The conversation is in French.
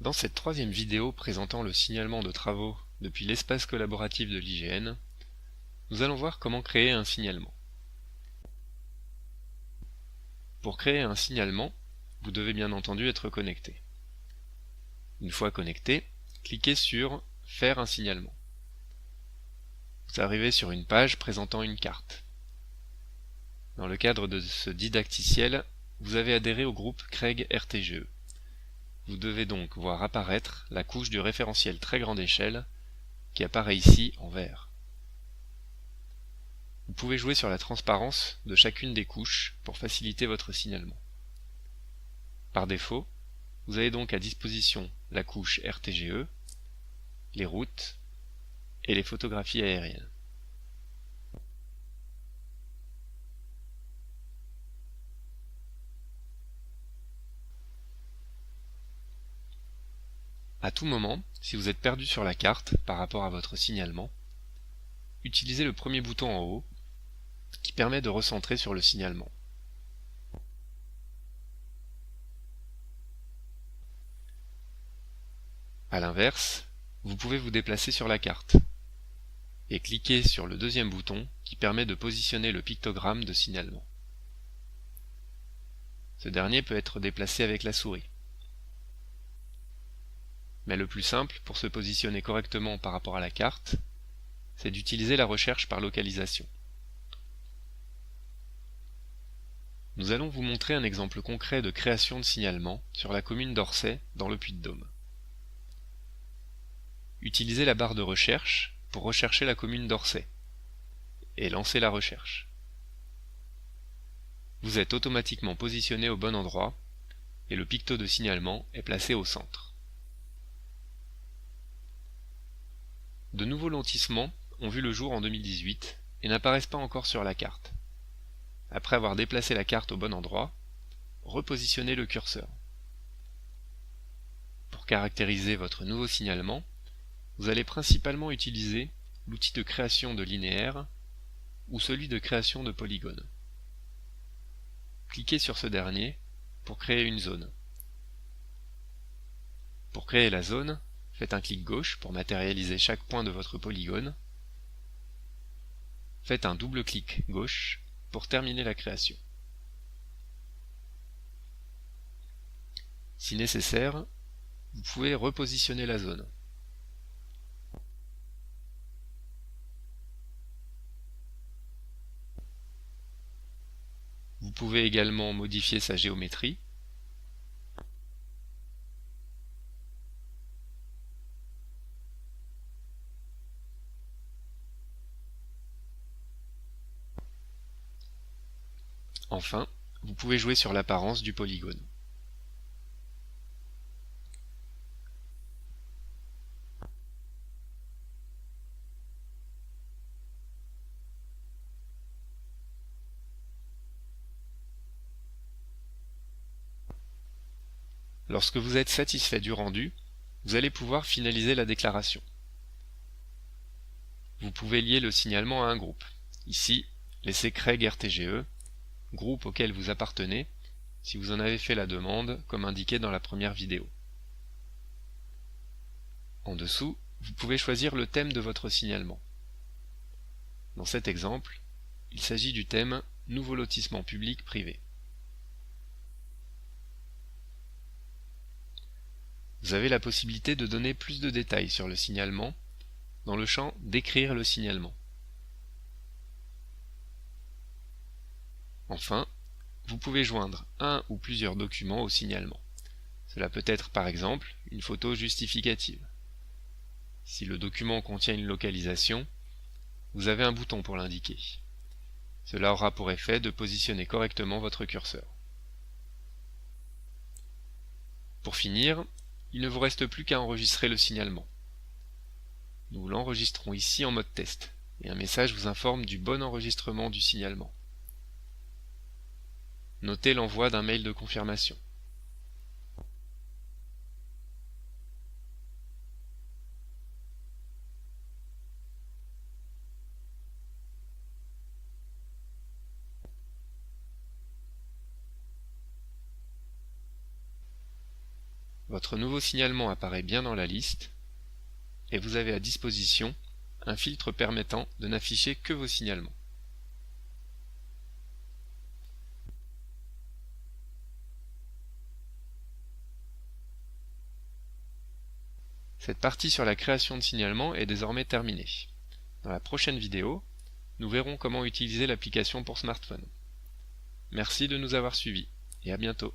Dans cette troisième vidéo présentant le signalement de travaux depuis l'espace collaboratif de l'IGN, nous allons voir comment créer un signalement. Pour créer un signalement, vous devez bien entendu être connecté. Une fois connecté, cliquez sur « Faire un signalement ». Vous arrivez sur une page présentant une carte. Dans le cadre de ce didacticiel, vous avez adhéré au groupe Craig RTGE. Vous devez donc voir apparaître la couche du référentiel très grande échelle qui apparaît ici en vert. Vous pouvez jouer sur la transparence de chacune des couches pour faciliter votre signalement. Par défaut, vous avez donc à disposition la couche RTGE, les routes et les photographies aériennes. À tout moment, si vous êtes perdu sur la carte par rapport à votre signalement, utilisez le premier bouton en haut qui permet de recentrer sur le signalement. A l'inverse, vous pouvez vous déplacer sur la carte et cliquer sur le deuxième bouton qui permet de positionner le pictogramme de signalement. Ce dernier peut être déplacé avec la souris. Mais le plus simple pour se positionner correctement par rapport à la carte, c'est d'utiliser la recherche par localisation. Nous allons vous montrer un exemple concret de création de signalement sur la commune d'Orsay dans le Puy-de-Dôme. Utilisez la barre de recherche pour rechercher la commune d'Orsay et lancez la recherche. Vous êtes automatiquement positionné au bon endroit et le picto de signalement est placé au centre. De nouveaux lotissements ont vu le jour en 2018 et n'apparaissent pas encore sur la carte. Après avoir déplacé la carte au bon endroit, repositionnez le curseur. Pour caractériser votre nouveau signalement, vous allez principalement utiliser l'outil de création de linéaires ou celui de création de polygones. Cliquez sur ce dernier pour créer une zone. Pour créer la zone, faites un clic gauche pour matérialiser chaque point de votre polygone. Faites un double clic gauche pour terminer la création. Si nécessaire, vous pouvez repositionner la zone. Vous pouvez également modifier sa géométrie. Enfin, vous pouvez jouer sur l'apparence du polygone. Lorsque vous êtes satisfait du rendu, vous allez pouvoir finaliser la déclaration. Vous pouvez lier le signalement à un groupe. Ici, laissez Craig RTGE, groupe auquel vous appartenez, si vous en avez fait la demande, comme indiqué dans la première vidéo. En dessous, vous pouvez choisir le thème de votre signalement. Dans cet exemple, il s'agit du thème « Nouveau lotissement public privé ». Vous avez la possibilité de donner plus de détails sur le signalement dans le champ « Décrire le signalement ». Enfin, vous pouvez joindre un ou plusieurs documents au signalement. Cela peut être par exemple une photo justificative. Si le document contient une localisation, vous avez un bouton pour l'indiquer. Cela aura pour effet de positionner correctement votre curseur. Pour finir, il ne vous reste plus qu'à enregistrer le signalement. Nous l'enregistrons ici en mode test, et un message vous informe du bon enregistrement du signalement. Notez l'envoi d'un mail de confirmation. Votre nouveau signalement apparaît bien dans la liste et vous avez à disposition un filtre permettant de n'afficher que vos signalements. Cette partie sur la création de signalements est désormais terminée. Dans la prochaine vidéo, nous verrons comment utiliser l'application pour smartphone. Merci de nous avoir suivis et à bientôt.